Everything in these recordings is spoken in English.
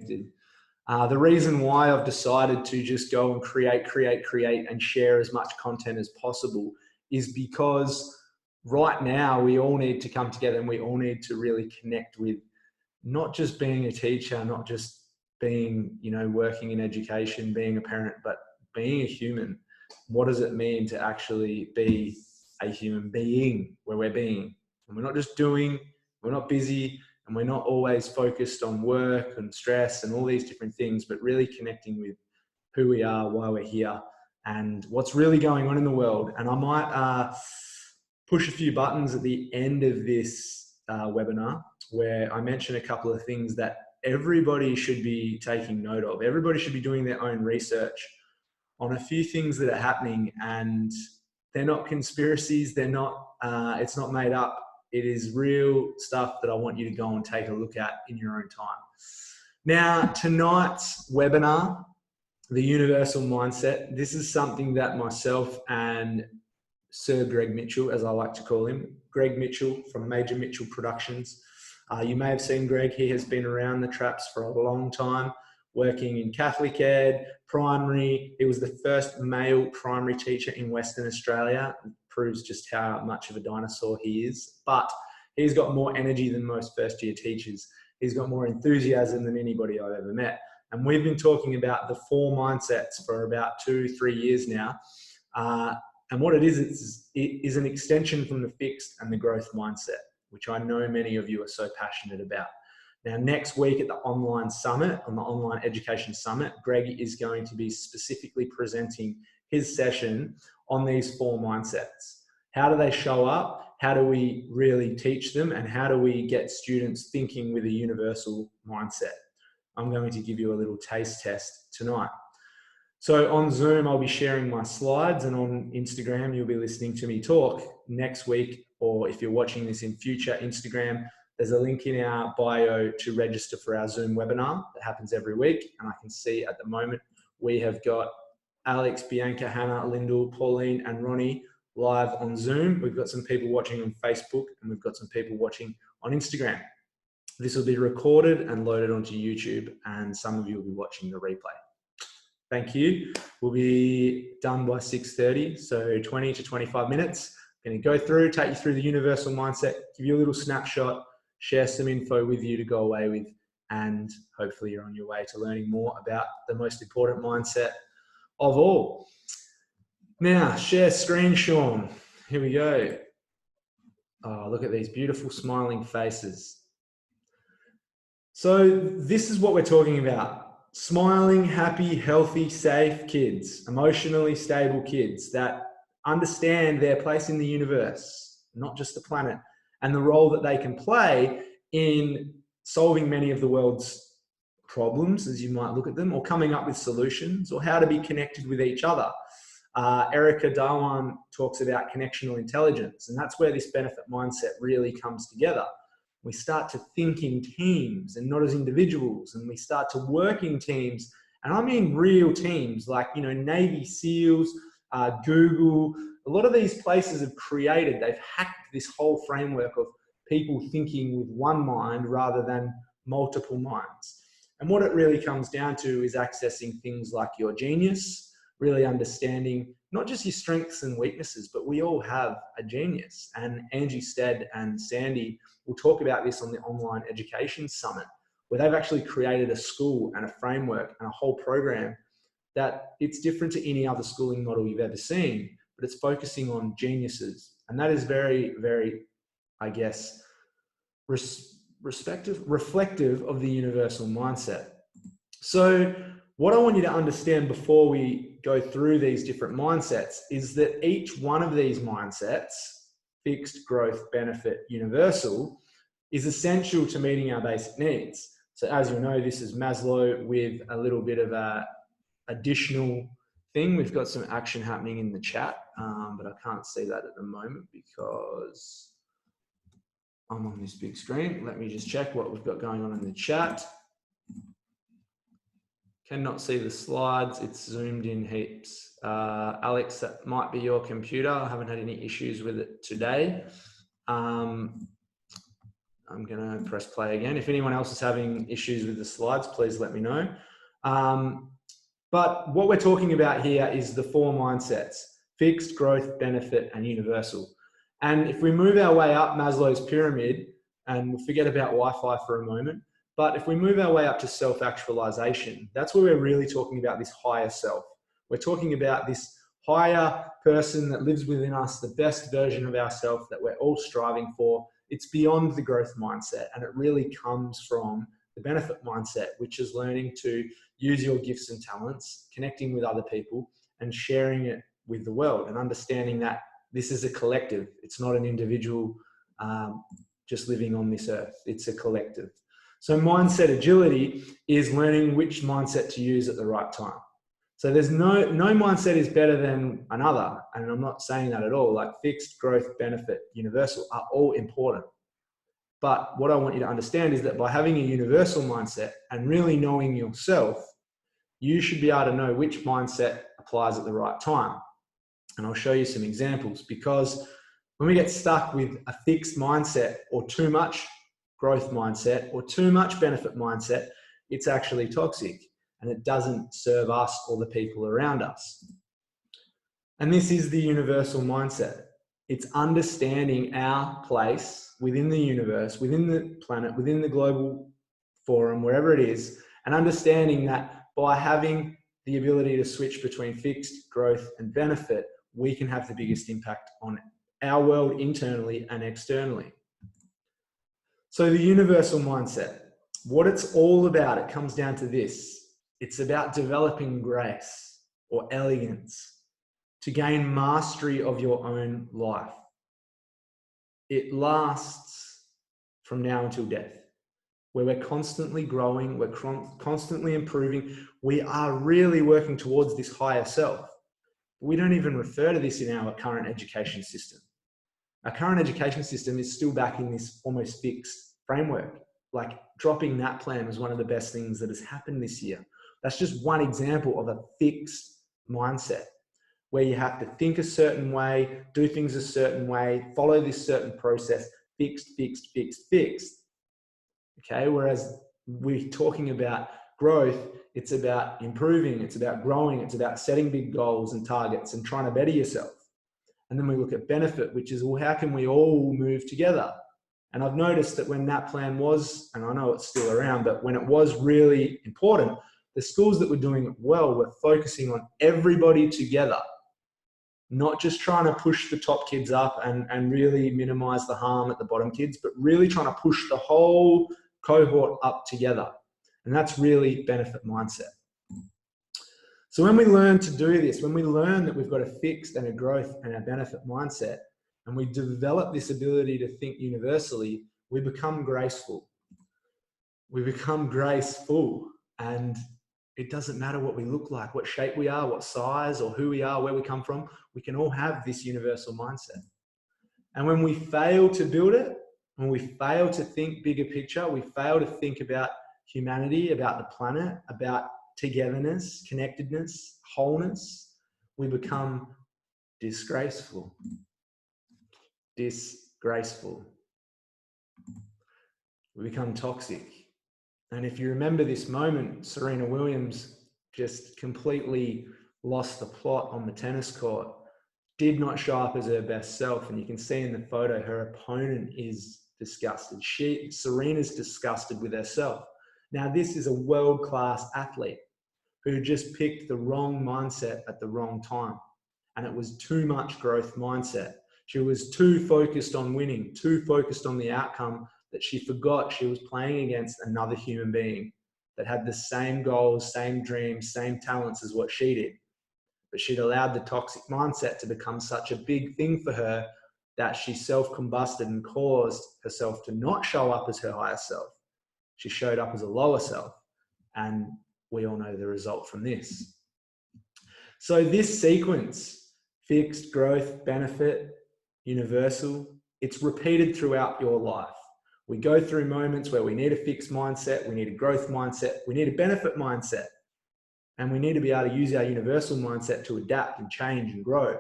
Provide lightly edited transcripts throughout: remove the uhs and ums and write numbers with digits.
The reason why I've decided to just go and create and share as much content as possible is because right now we all need to come together and we all need to really connect with not just being a teacher, not just being, working in education, being a parent, but being a human. What does it mean to actually be a human being where we're being? And we're not just doing, we're not busy, and we're not always focused on work and stress and all these different things, but really connecting with who we are, why we're here, and what's really going on in the world. And I might push a few buttons at the end of this webinar where I mention a couple of things that everybody should be taking note of. Everybody should be doing their own research on a few things that are happening, and they're not conspiracies. They're not, it's not made up. It is real stuff that I want you to go and take a look at in your own time. Now, tonight's webinar, the universal mindset, this is something that myself and Sir Greg Mitchell, as I like to call him, Greg Mitchell from Major Mitchell Productions. You may have seen Greg. He has been around the traps for a long time, working in Catholic ed, primary. He was the first male primary teacher in Western Australia. It proves just how much of a dinosaur he is. But he's got more energy than most first-year teachers. He's got more enthusiasm than anybody I've ever met. And we've been talking about the 4 mindsets for about 2-3 years now. And what it is an extension from the fixed and the growth mindset, which I know many of you are so passionate about. Now, next week at the online summit, on the online education summit, Greg is going to be specifically presenting his session on these 4 mindsets. How do they show up? How do we really teach them? And how do we get students thinking with a universal mindset? I'm going to give you a little taste test tonight. So on Zoom, I'll be sharing my slides, and on Instagram, you'll be listening to me talk next week, or if you're watching this in future Instagram, there's a link in our bio to register for our Zoom webinar that happens every week. And I can see at the moment, we have got Alex, Bianca, Hannah, Lyndall, Pauline, and Ronnie live on Zoom. We've got some people watching on Facebook, and we've got some people watching on Instagram. This will be recorded and loaded onto YouTube, and some of you will be watching the replay. Thank you. We'll be done by 6:30, so 20 to 25 minutes. I'm going to go through, take you through the universal mindset, give you a little snapshot, share some info with you to go away with, and hopefully you're on your way to learning more about the most important mindset of all. Now, share screen, Sean. Here we go. Oh, look at these beautiful smiling faces. So this is what we're talking about. Smiling, happy, healthy, safe kids, emotionally stable kids that understand their place in the universe, not just the planet, and the role that they can play in solving many of the world's problems, as you might look at them, or coming up with solutions, or how to be connected with each other. Erica Darwan talks about connectional intelligence, and that's where this benefit mindset really comes together. We start to think in teams and not as individuals, and we start to work in teams, and I mean real teams like, Navy SEALs, Google. A lot of these places have created, they've hacked this whole framework of people thinking with one mind rather than multiple minds. And what it really comes down to is accessing things like your genius, really understanding not just your strengths and weaknesses, but we all have a genius. And Angie Stead and Sandy will talk about this on the online education summit, where they've actually created a school and a framework and a whole program that it's different to any other schooling model you've ever seen, but it's focusing on geniuses. And that is very, very, I guess, reflective of the universal mindset. So what I want you to understand before we go through these different mindsets is that each one of these mindsets, fixed, growth, benefit, universal, is essential to meeting our basic needs. So as you know, this is Maslow with a little bit of a additional thing. We've got some action happening in the chat, but I can't see that at the moment because I'm on this big screen. Let me just check what we've got going on in the chat. Cannot see the slides. It's zoomed in heaps. Alex, that might be your computer. I haven't had any issues with it today. I'm going to press play again. If anyone else is having issues with the slides, please let me know. But what we're talking about here is the 4 mindsets: fixed, growth, benefit, and universal. And if we move our way up Maslow's pyramid, and we'll forget about Wi-Fi for a moment, but if we move our way up to self-actualization, that's where we're really talking about this higher self. We're talking about this higher person that lives within us, the best version of ourselves that we're all striving for. It's beyond the growth mindset, and it really comes from the benefit mindset, which is learning to use your gifts and talents, connecting with other people, and sharing it with the world, and understanding that this is a collective. It's not an individual just living on this earth. It's a collective. So mindset agility is learning which mindset to use at the right time. So there's no mindset is better than another. And I'm not saying that at all. Like fixed, growth, benefit, universal are all important. But what I want you to understand is that by having a universal mindset and really knowing yourself, you should be able to know which mindset applies at the right time. And I'll show you some examples, because when we get stuck with a fixed mindset or too much growth mindset or too much benefit mindset, it's actually toxic and it doesn't serve us or the people around us. And this is the universal mindset. It's understanding our place within the universe, within the planet, within the global forum, wherever it is, and understanding that by having the ability to switch between fixed, growth, and benefit, we can have the biggest impact on our world internally and externally. So the universal mindset, what it's all about, it comes down to this. It's about developing grace or elegance to gain mastery of your own life. It lasts from now until death, where we're constantly growing, we're constantly improving. We are really working towards this higher self. We don't even refer to this in our current education system. Our current education system is still back in this almost fixed framework. Like dropping that plan was one of the best things that has happened this year. That's just one example of a fixed mindset where you have to think a certain way, do things a certain way, follow this certain process, fixed, fixed, fixed, fixed. Okay, whereas we're talking about growth, it's about improving, it's about growing, it's about setting big goals and targets and trying to better yourself. And then we look at benefit, which is, well, how can we all move together? And I've noticed that when that plan was, and I know it's still around, but when it was really important, the schools that were doing it well were focusing on everybody together, not just trying to push the top kids up and really minimize the harm at the bottom kids, but really trying to push the whole cohort up together. And that's really benefit mindset. So when we learn to do this, when we learn that we've got a fixed and a growth and a benefit mindset, and we develop this ability to think universally, we become graceful. We become graceful, and it doesn't matter what we look like, what shape we are, what size, or who we are, where we come from. We can all have this universal mindset. And when we fail to build it, when we fail to think bigger picture, we fail to think about humanity, about the planet, about togetherness, connectedness, wholeness, we become disgraceful. Disgraceful. We become toxic. And if you remember this moment, Serena Williams just completely lost the plot on the tennis court, did not show up as her best self. And you can see in the photo, her opponent is disgusted. Serena's disgusted with herself. Now, this is a world-class athlete who just picked the wrong mindset at the wrong time. And it was too much growth mindset. She was too focused on winning, too focused on the outcome, that she forgot she was playing against another human being that had the same goals, same dreams, same talents as what she did. But she'd allowed the toxic mindset to become such a big thing for her that she self-combusted and caused herself to not show up as her higher self. She showed up as a lower self. And we all know the result from this. So this sequence, fixed, growth, benefit, universal, it's repeated throughout your life. We go through moments where we need a fixed mindset, we need a growth mindset, we need a benefit mindset, and we need to be able to use our universal mindset to adapt and change and grow. And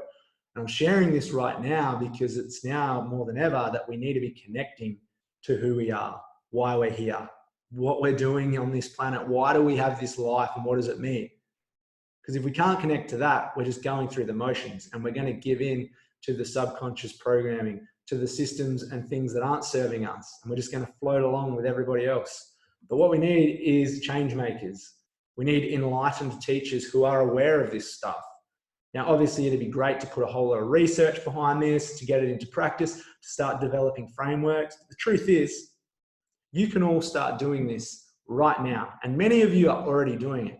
I'm sharing this right now because it's now more than ever that we need to be connecting to who we are, why we're here, what we're doing on this planet, why do we have this life, and what does it mean? Because if we can't connect to that, we're just going through the motions, and we're going to give in to the subconscious programming, to the systems and things that aren't serving us, and we're just going to float along with everybody else. But what we need is change makers. We need enlightened teachers who are aware of this stuff. Now, obviously, it'd be great to put a whole lot of research behind this, to get it into practice, to start developing frameworks. The truth is, you can all start doing this right now. And many of you are already doing it.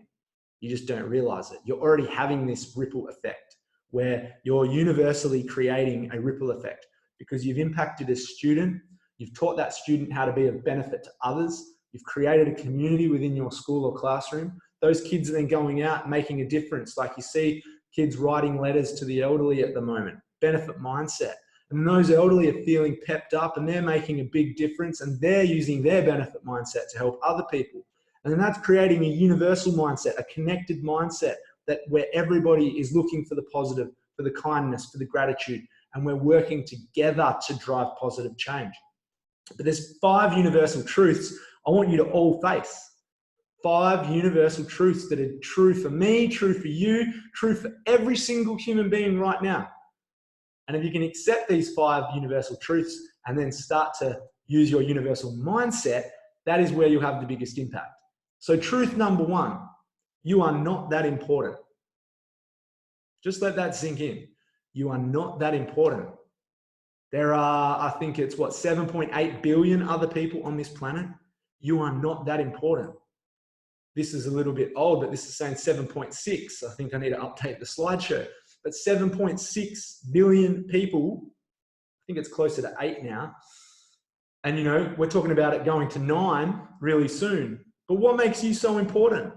You just don't realize it. You're already having this ripple effect where you're universally creating a ripple effect because you've impacted a student, you've taught that student how to be of benefit to others, you've created a community within your school or classroom. Those kids are then going out making a difference. Like you see kids writing letters to the elderly at the moment, benefit mindset. And those elderly are feeling pepped up and they're making a big difference and they're using their benefit mindset to help other people. And then that's creating a universal mindset, a connected mindset that where everybody is looking for the positive, for the kindness, for the gratitude, and we're working together to drive positive change. But there's 5 universal truths I want you to all face. 5 universal truths that are true for me, true for you, true for every single human being right now. And if you can accept these 5 universal truths and then start to use your universal mindset, that is where you'll have the biggest impact. So truth number 1, you are not that important. Just let that sink in. You are not that important. There are, I think it's 7.8 billion other people on this planet. You are not that important. This is a little bit old, but this is saying 7.6. I think I need to update the slideshow. But 7.6 billion people, I think it's closer to 8 now. And you know, we're talking about it going to 9 really soon. But what makes you so important?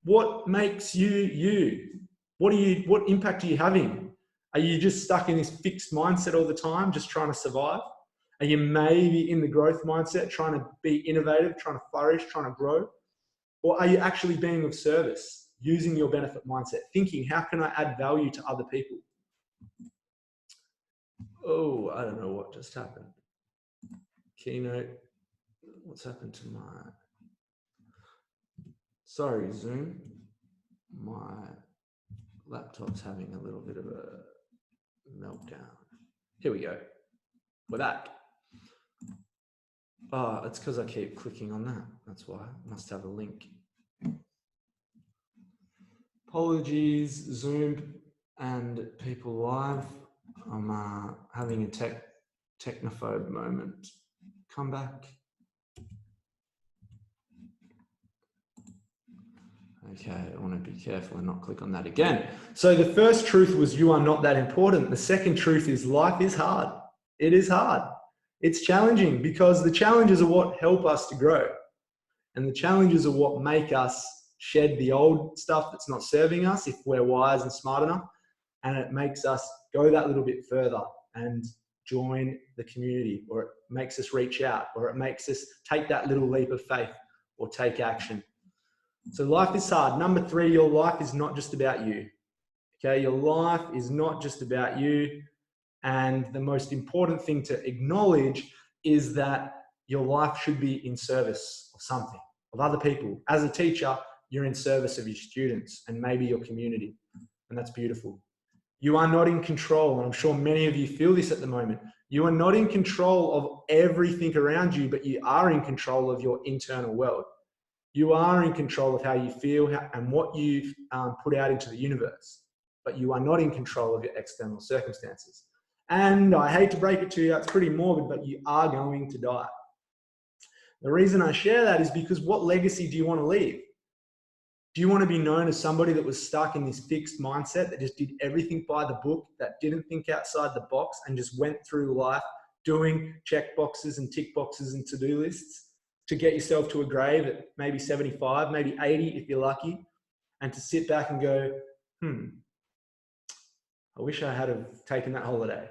What makes you you? What impact are you having? Are you just stuck in this fixed mindset all the time, just trying to survive? Are you maybe in the growth mindset, trying to be innovative, trying to flourish, trying to grow? Or are you actually being of service, using your benefit mindset, thinking, how can I add value to other people? Oh, I don't know what just happened. Keynote, what's happened to my... Sorry, Zoom. My laptop's having a little bit of a meltdown. Here we go. We're back. Oh, it's because I keep clicking on that. That's why. I must have a link. Apologies, Zoom and people live. I'm having a technophobe moment. Come back. Okay, I want to be careful and not click on that again. So the first truth was you are not that important. The second truth is life is hard. It is hard. It's challenging because the challenges are what help us to grow. And the challenges are what make us shed the old stuff that's not serving us if we're wise and smart enough. And it makes us go that little bit further and join the community, or it makes us reach out, or it makes us take that little leap of faith or take action. So life is hard. Number 3, your life is not just about you. Okay, your life is not just about you. And the most important thing to acknowledge is that your life should be in service of something, of other people. As a teacher, you're in service of your students and maybe your community. And that's beautiful. You are not in control. And I'm sure many of you feel this at the moment. You are not in control of everything around you, but you are in control of your internal world. You are in control of how you feel and what you put out into the universe, but you are not in control of your external circumstances. And I hate to break it to you, it's pretty morbid, but you are going to die. The reason I share that is because what legacy do you want to leave? Do you want to be known as somebody that was stuck in this fixed mindset, that just did everything by the book, that didn't think outside the box and just went through life doing check boxes and tick boxes and to-do lists to get yourself to a grave at maybe 75, maybe 80 if you're lucky, and to sit back and go, I wish I had have taken that holiday,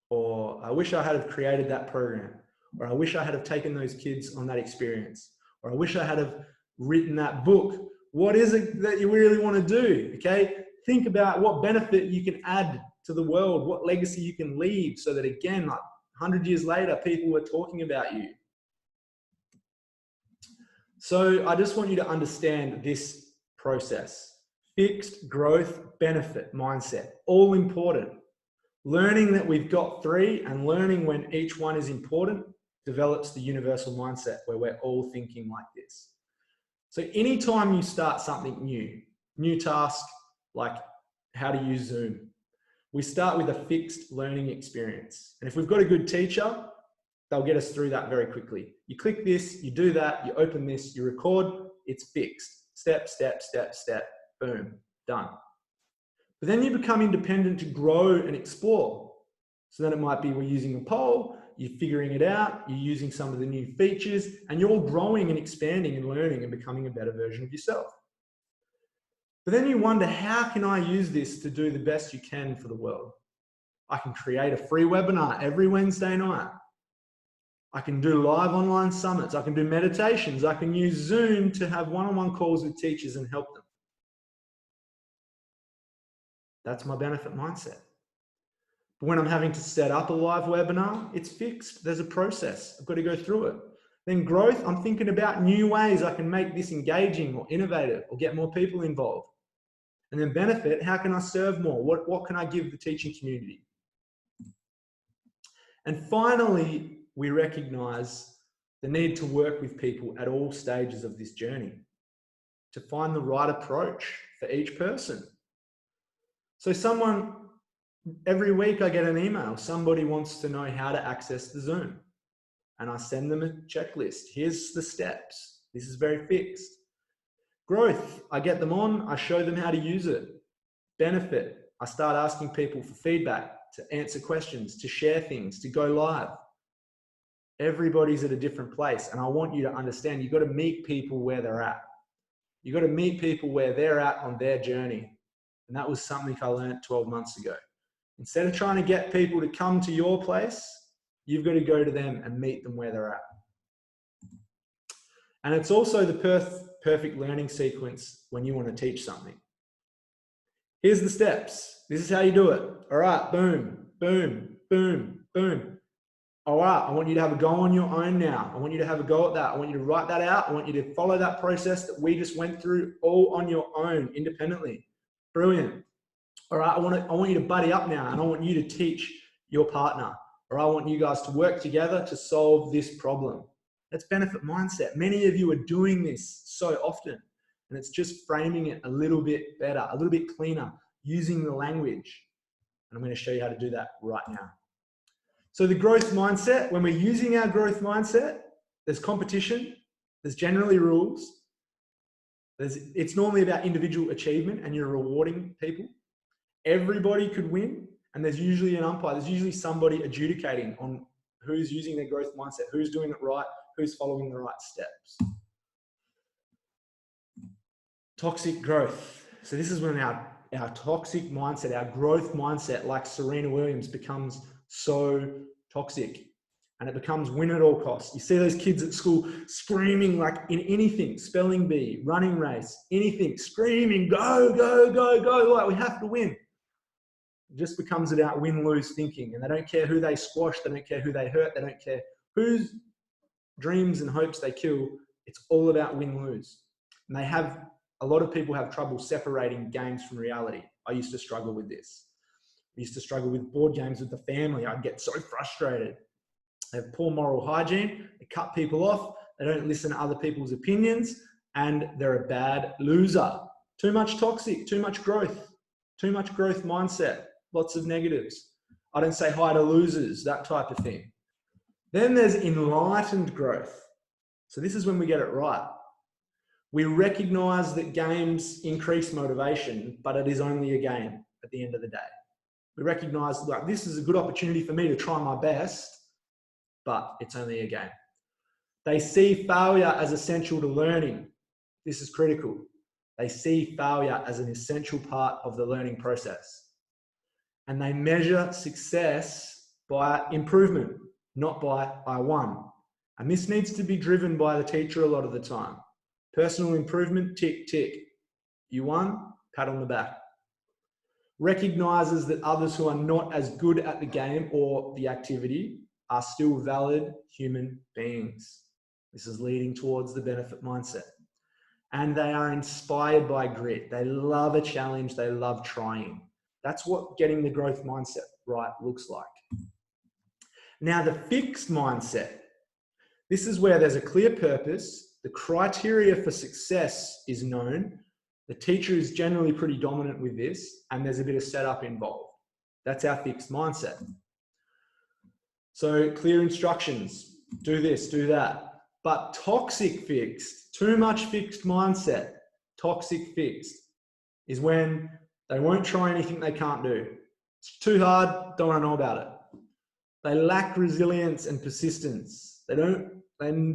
or I wish I had have created that program, or I wish I had have taken those kids on that experience, or I wish I had have written that book. What is it that you really want to do? Okay, think about what benefit you can add to the world, what legacy you can leave, so that again, like 100 years later, people are talking about you. So I just want you to understand this process. Fixed, growth, benefit, mindset, all important. Learning that we've got three and learning when each one is important develops the universal mindset where we're all thinking like this. So anytime you start something new task, like how to use Zoom, we start with a fixed learning experience. And if we've got a good teacher, they'll get us through that very quickly. You click this, you do that, you open this, you record, it's fixed. Step, step, step, step, boom, done. But then you become independent to grow and explore. So then it might be we're using a poll, you're figuring it out, you're using some of the new features, and you're all growing and expanding and learning and becoming a better version of yourself. But then you wonder, how can I use this to do the best you can for the world? I can create a free webinar every Wednesday night. I can do live online summits. I can do meditations. I can use Zoom to have one-on-one calls with teachers and help them. That's my benefit mindset. But when I'm having to set up a live webinar, it's fixed. There's a process. I've got to go through it. Then growth, I'm thinking about new ways I can make this engaging or innovative or get more people involved. And then benefit, how can I serve more? What can I give the teaching community? And finally, we recognize the need to work with people at all stages of this journey to find the right approach for each person. So every week I get an email, somebody wants to know how to access the Zoom. And I send them a checklist. Here's the steps. This is very fixed. Growth, I get them on, I show them how to use it. Benefit, I start asking people for feedback, to answer questions, to share things, to go live. Everybody's at a different place. And I want you to understand, you've got to meet people where they're at. You've got to meet people where they're at on their journey. And that was something I learned 12 months ago. Instead of trying to get people to come to your place, you've got to go to them and meet them where they're at. And it's also the perfect learning sequence when you want to teach something. Here's the steps. This is how you do it. All right, boom, boom, boom, boom. All right, I want you to have a go on your own now. I want you to have a go at that. I want you to write that out. I want you to follow that process that we just went through all on your own independently. Brilliant. All right, I want you to buddy up now, and I want you to teach your partner, or I want you guys to work together to solve this problem. That's benefit mindset. Many of you are doing this so often, and it's just framing it a little bit better, a little bit cleaner, using the language. And I'm going to show you how to do that right now. So the growth mindset, when we're using our growth mindset, there's competition, there's generally rules. It's normally about individual achievement and you're rewarding people. Everybody could win, and there's usually an umpire. There's usually somebody adjudicating on who's using their growth mindset, who's doing it right, who's following the right steps. Toxic growth. So this is when our toxic mindset, our growth mindset, like Serena Williams, becomes so toxic, and it becomes win at all costs. You see those kids at school screaming, like in anything, spelling bee, running race, anything, screaming, go, go, go, go, like we have to win. It just becomes about win-lose thinking, and they don't care who they squash, they don't care who they hurt, they don't care whose dreams and hopes they kill. It's all about win-lose. And a lot of people have trouble separating games from reality. I used to struggle with this. I used to struggle with board games with the family. I'd get so frustrated. They have poor moral hygiene. They cut people off. They don't listen to other people's opinions, and they're a bad loser. Too much toxic, too much growth mindset, lots of negatives. I don't say hi to losers, that type of thing. Then there's enlightened growth. So this is when we get it right. We recognize that games increase motivation, but it is only a game at the end of the day. We recognize, like, this is a good opportunity for me to try my best, but it's only a game. They see failure as essential to learning. This is critical. They see failure as an essential part of the learning process. And they measure success by improvement, not by I won. And this needs to be driven by the teacher a lot of the time. Personal improvement, tick, tick. You won, pat on the back. Recognizes that others who are not as good at the game or the activity are still valid human beings. This is leading towards the benefit mindset. And they are inspired by grit. They love a challenge. They love trying. That's what getting the growth mindset right looks like. Now, the fixed mindset. This is where there's a clear purpose. The criteria for success is known. The teacher is generally pretty dominant with this, and there's a bit of setup involved. That's our fixed mindset. So clear instructions, do this, do that. But toxic fixed, too much fixed mindset, toxic fixed, is when they won't try anything they can't do. It's too hard, don't want to know about it. They lack resilience and persistence. They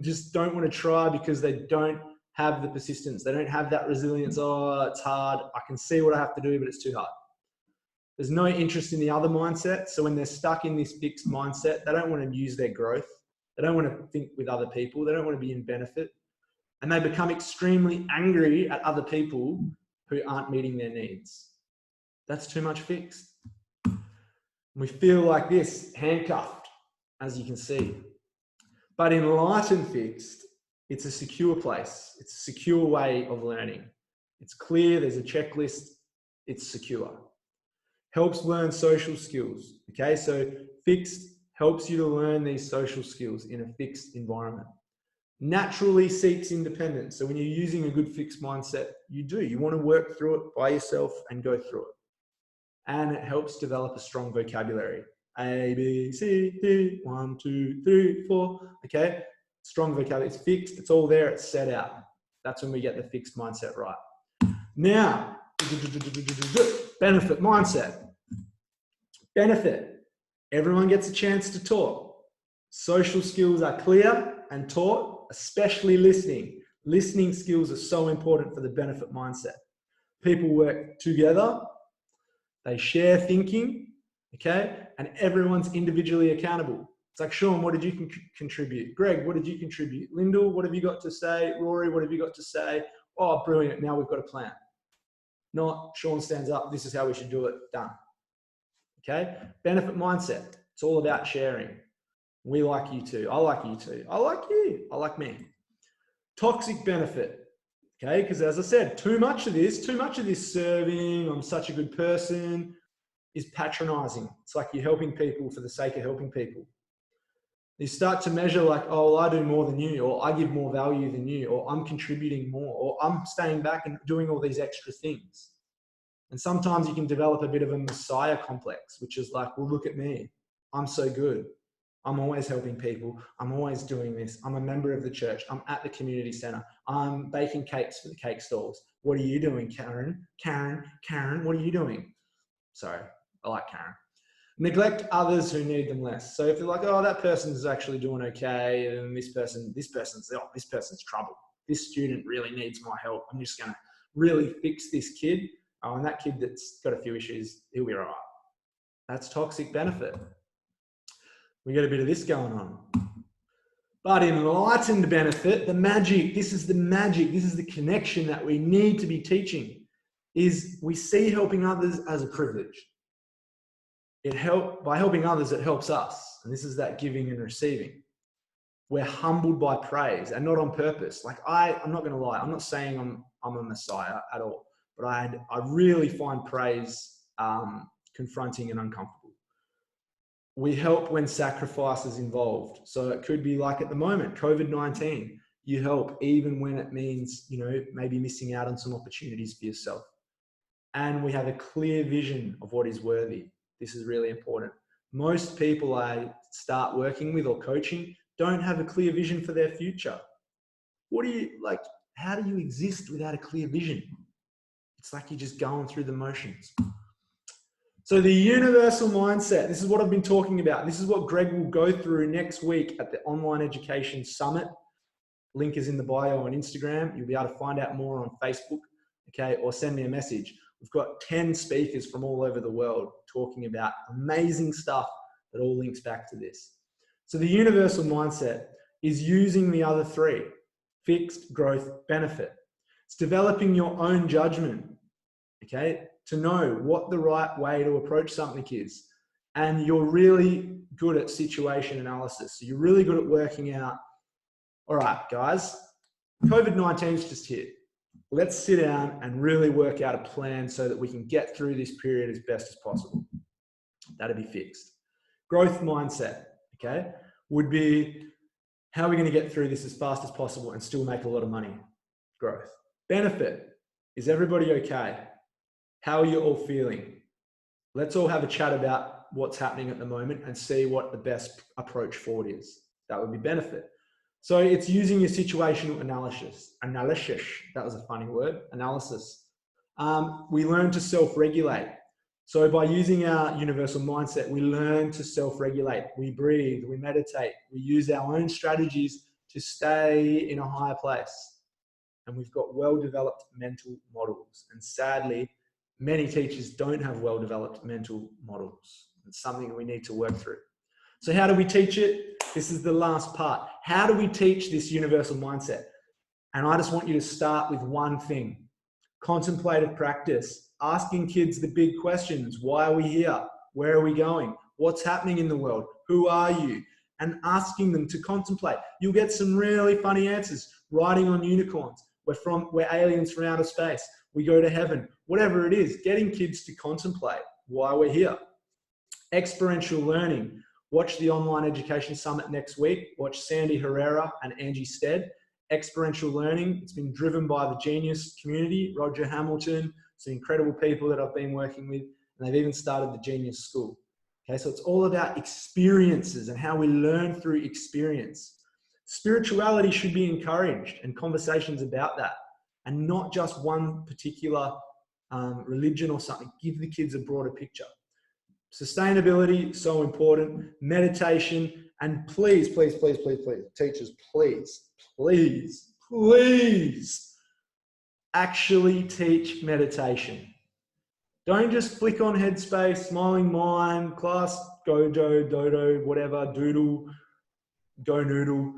just don't want to try because they don't have the persistence. They don't have that resilience. Oh, it's hard. I can see what I have to do, but it's too hard. There's no interest in the other mindset. So when they're stuck in this fixed mindset, they don't want to use their growth. They don't want to think with other people. They don't want to be in benefit. And they become extremely angry at other people who aren't meeting their needs. That's too much fixed. We feel like this, handcuffed, as you can see. But enlightened fixed, it's a secure place. It's a secure way of learning. It's clear, there's a checklist, it's secure. Helps learn social skills. Okay, so fixed helps you to learn these social skills in a fixed environment. Naturally seeks independence. So when you're using a good fixed mindset, you want to work through it by yourself and go through it. And it helps develop a strong vocabulary. A, B, C, D, 1, 2, 3, 4. Okay, strong vocabulary. It's fixed. It's all there. It's set out. That's when we get the fixed mindset right. Now, benefit mindset. Benefit. Everyone gets a chance to talk. Social skills are clear and taught, especially listening. Listening skills are so important for the benefit mindset. People work together. They share thinking, okay? And everyone's individually accountable. It's like, Sean, what did you contribute? Greg, what did you contribute? Lyndall, what have you got to say? Rory, what have you got to say? Oh, brilliant. Now we've got a plan. Not Sean stands up. This is how we should do it. Done. Okay? Benefit mindset. It's all about sharing. We like you too. I like you too. I like you. I like me. Toxic benefit. Okay, because as I said, too much of this serving, I'm such a good person, is patronizing. It's like you're helping people for the sake of helping people. You start to measure like, oh, well, I do more than you, or I give more value than you, or I'm contributing more, or I'm staying back and doing all these extra things. And sometimes you can develop a bit of a messiah complex, which is like, well, look at me. I'm so good. I'm always helping people. I'm always doing this. I'm a member of the church. I'm at the community center. I'm baking cakes for the cake stalls. What are you doing, Karen? Karen, what are you doing? Sorry, I like Karen. Neglect others who need them less. So if you're like, oh, that person's actually doing okay, and this person's trouble. This student really needs my help. I'm just going to really fix this kid. Oh, and that kid that's got a few issues, he'll be all right. That's toxic benefit. We get a bit of this going on. But enlightened benefit, the magic, this is the connection that we need to be teaching, is we see helping others as a privilege. By helping others, it helps us. And this is that giving and receiving. We're humbled by praise, and not on purpose. Like I'm not going to lie, I'm not saying I'm a messiah at all, but I really find praise confronting and uncomfortable. We help when sacrifice is involved. So it could be like at the moment, COVID-19, you help even when it means, maybe missing out on some opportunities for yourself. And we have a clear vision of what is worthy. This is really important. Most people I start working with or coaching don't have a clear vision for their future. How do you exist without a clear vision? It's like you're just going through the motions. So the universal mindset, this is what I've been talking about. This is what Greg will go through next week at the Online Education Summit. Link is in the bio on Instagram. You'll be able to find out more on Facebook, okay, or send me a message. We've got 10 speakers from all over the world talking about amazing stuff that all links back to this. So the universal mindset is using the other three: fixed, growth, benefit. It's developing your own judgment, okay, to know what the right way to approach something is. And you're really good at situation analysis. So you're really good at working out All right, guys, COVID-19 is just hit. Let's sit down and really work out a plan so that we can get through this period as best as possible. That'll be fixed. Growth mindset, okay, would be how are we going to get through this as fast as possible and still make a lot of money? Growth. Benefit, is everybody okay? How are you all feeling? Let's all have a chat about what's happening at the moment and see what the best approach forward is. That would be benefit. So it's using your situational analysis. That was a funny word, analysis. We learn to self-regulate. So by using our universal mindset, we learn to self-regulate. We breathe, we meditate, we use our own strategies to stay in a higher place. And we've got well-developed mental models. And sadly, many teachers don't have well-developed mental models. It's something we need to work through. So how do we teach it? This is the last part. How do we teach this universal mindset? And I just want you to start with one thing. Contemplative practice. Asking kids the big questions. Why are we here? Where are we going? What's happening in the world? Who are you? And asking them to contemplate. You'll get some really funny answers. Riding on unicorns. We're aliens from outer space. We go to heaven. Whatever it is, getting kids to contemplate why we're here. Experiential learning. Watch the Online Education Summit next week. Watch Sandy Herrera and Angie Stead. Experiential learning. It's been driven by the Genius community, Roger Hamilton, some incredible people that I've been working with, and they've even started the Genius School. Okay, so it's all about experiences and how we learn through experience. Spirituality should be encouraged and conversations about that, and not just one particular religion or something. Give the kids a broader picture. Sustainability, so important. Meditation, and please, please, please, please, please, teachers, please, please, please, actually teach meditation. Don't just flick on Headspace, Smiling Mind, Class, Gojo, Dodo, whatever, Doodle, Go Noodle.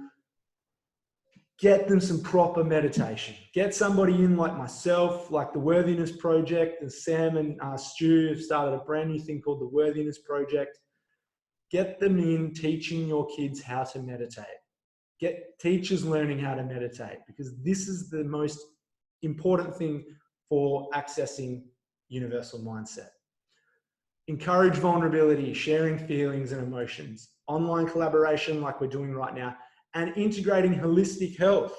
Get them some proper meditation. Get somebody in like myself, like the Worthiness Project, and Sam and Stu have started a brand new thing called the Worthiness Project. Get them in teaching your kids how to meditate. Get teachers learning how to meditate, because this is the most important thing for accessing universal mindset. Encourage vulnerability, sharing feelings and emotions, online collaboration like we're doing right now, and integrating holistic health.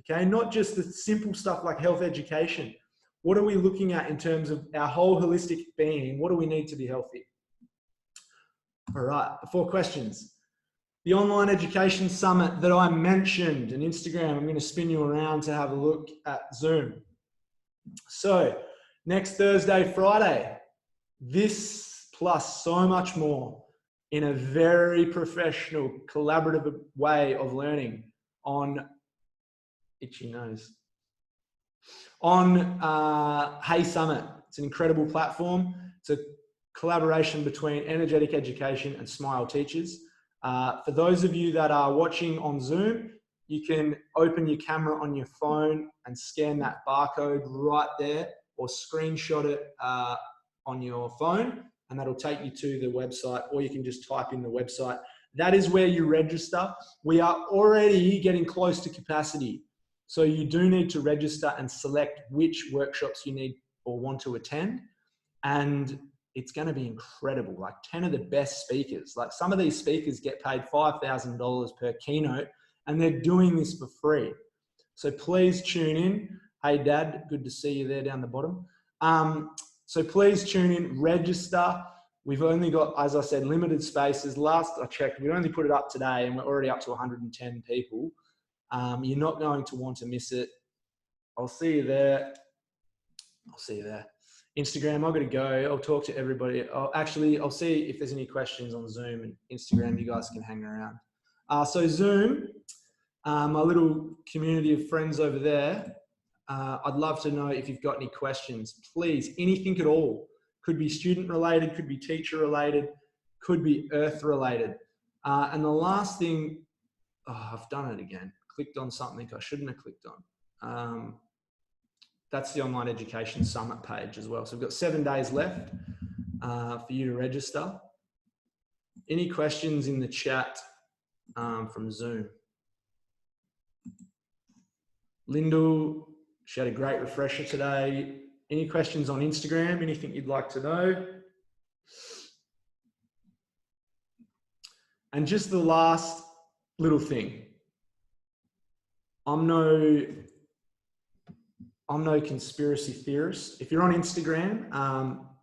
Okay, not just the simple stuff like health education. What are we looking at in terms of our whole holistic being? What do we need to be healthy? All right, 4 questions. The Online Education Summit that I mentioned on Instagram, I'm going to spin you around to have a look at Zoom. So next Thursday, Friday, this plus so much more in a very professional, collaborative way of learning on itchy nose. On Hey Summit. It's an incredible platform. It's a collaboration between Energetic Education and Smile Teachers. For those of you that are watching on Zoom, you can open your camera on your phone and scan that barcode right there, or screenshot it on your phone, and that'll take you to the website, or you can just type in the website. That is where you register. We are already getting close to capacity. So you do need to register and select which workshops you need or want to attend. And it's going to be incredible. Like 10 of the best speakers. Like some of these speakers get paid $5,000 per keynote, and they're doing this for free. So please tune in. Hey, Dad, good to see you there down the bottom. So please tune in, register. We've only got, as I said, limited spaces. Last I checked, we only put it up today, and we're already up to 110 people. You're not going to want to miss it. I'll see you there. I'll see you there. Instagram, I've got to go. I'll talk to everybody. I'll see if there's any questions on Zoom, and Instagram, you guys can hang around. So Zoom, my little community of friends over there, I'd love to know if you've got any questions. Please, anything at all. Could be student related, could be teacher related, could be earth related. And the last thing, I've done it again. Clicked on something I shouldn't have clicked on. That's the Online Education Summit page as well. So we've got 7 days left for you to register. Any questions in the chat from Zoom? Lyndall, she had a great refresher today. Any questions on Instagram? Anything you'd like to know? And just the last little thing. I'm no conspiracy theorist. If you're on Instagram,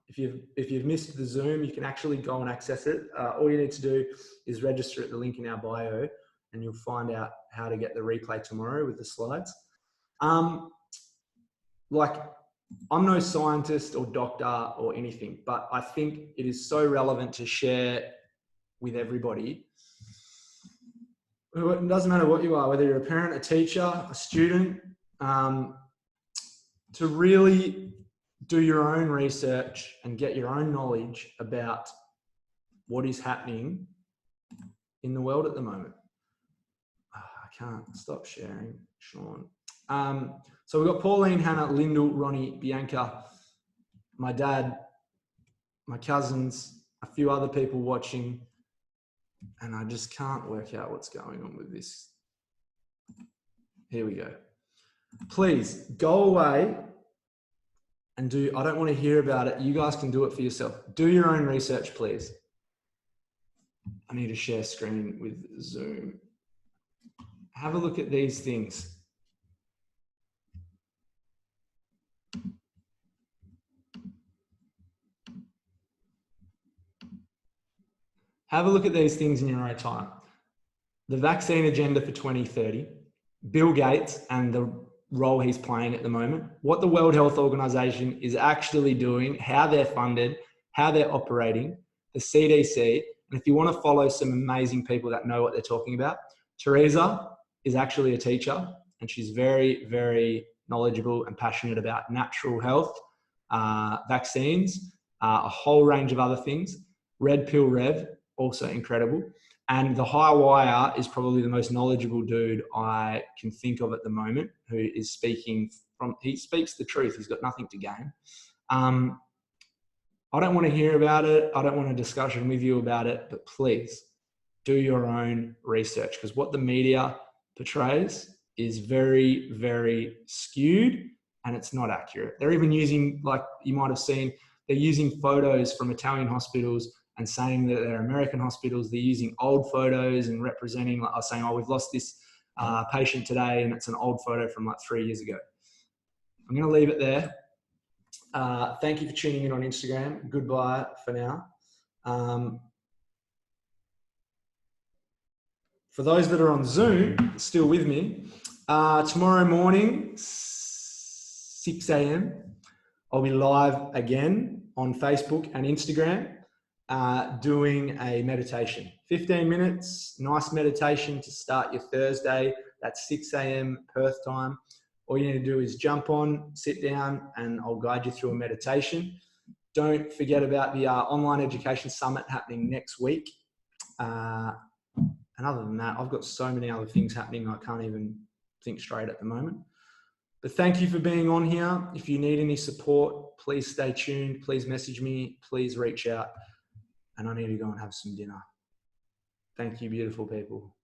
if you've missed the Zoom, you can actually go and access it. All you need to do is register at the link in our bio, and you'll find out how to get the replay tomorrow with the slides. Like, I'm no scientist or doctor or anything, but I think it is so relevant to share with everybody. It doesn't matter what you are, whether you're a parent, a teacher, a student, to really do your own research and get your own knowledge about what is happening in the world at the moment. Oh, I can't stop sharing, Sean. So we've got Pauline, Hannah, Lyndall, Ronnie, Bianca, my dad, my cousins, a few other people watching, and I just can't work out what's going on with this. Here we go. Please go away and do, I don't want to hear about it. You guys can do it for yourself. Do your own research, please. I need to share screen with Zoom. Have a look at these things. Have a look at these things in your own time. The vaccine agenda for 2030, Bill Gates and the role he's playing at the moment, what the World Health Organization is actually doing, how they're funded, how they're operating, the CDC. And if you want to follow some amazing people that know what they're talking about, Teresa is actually a teacher, and she's very, very knowledgeable and passionate about natural health, vaccines, a whole range of other things. Red Pill Rev, also incredible. And the High Wire is probably the most knowledgeable dude I can think of at the moment, who is speaking from, he speaks the truth. He's got nothing to gain. I don't want to hear about it. I don't want a discussion with you about it, but please do your own research, because what the media portrays is very, very skewed and it's not accurate. They're even using, like you might have seen, they're using photos from Italian hospitals and saying that they're American hospitals. They're using old photos and representing, like I was saying, oh, we've lost this patient today, and it's an old photo from like 3 years ago. I'm going to leave it there. Thank you for tuning in on Instagram. Goodbye for now. For those that are on Zoom, still with me, tomorrow morning, 6 a.m., I'll be live again on Facebook and Instagram, doing a meditation. 15 minutes, nice meditation to start your Thursday. That's 6 a.m. Perth time. All you need to do is jump on, sit down, and I'll guide you through a meditation. Don't forget about the online education summit happening next week. And other than that, I've got so many other things happening, I can't even think straight at the moment. But thank you for being on here. If you need any support, please stay tuned. Please message me. Please reach out. And I need to go and have some dinner. Thank you, beautiful people.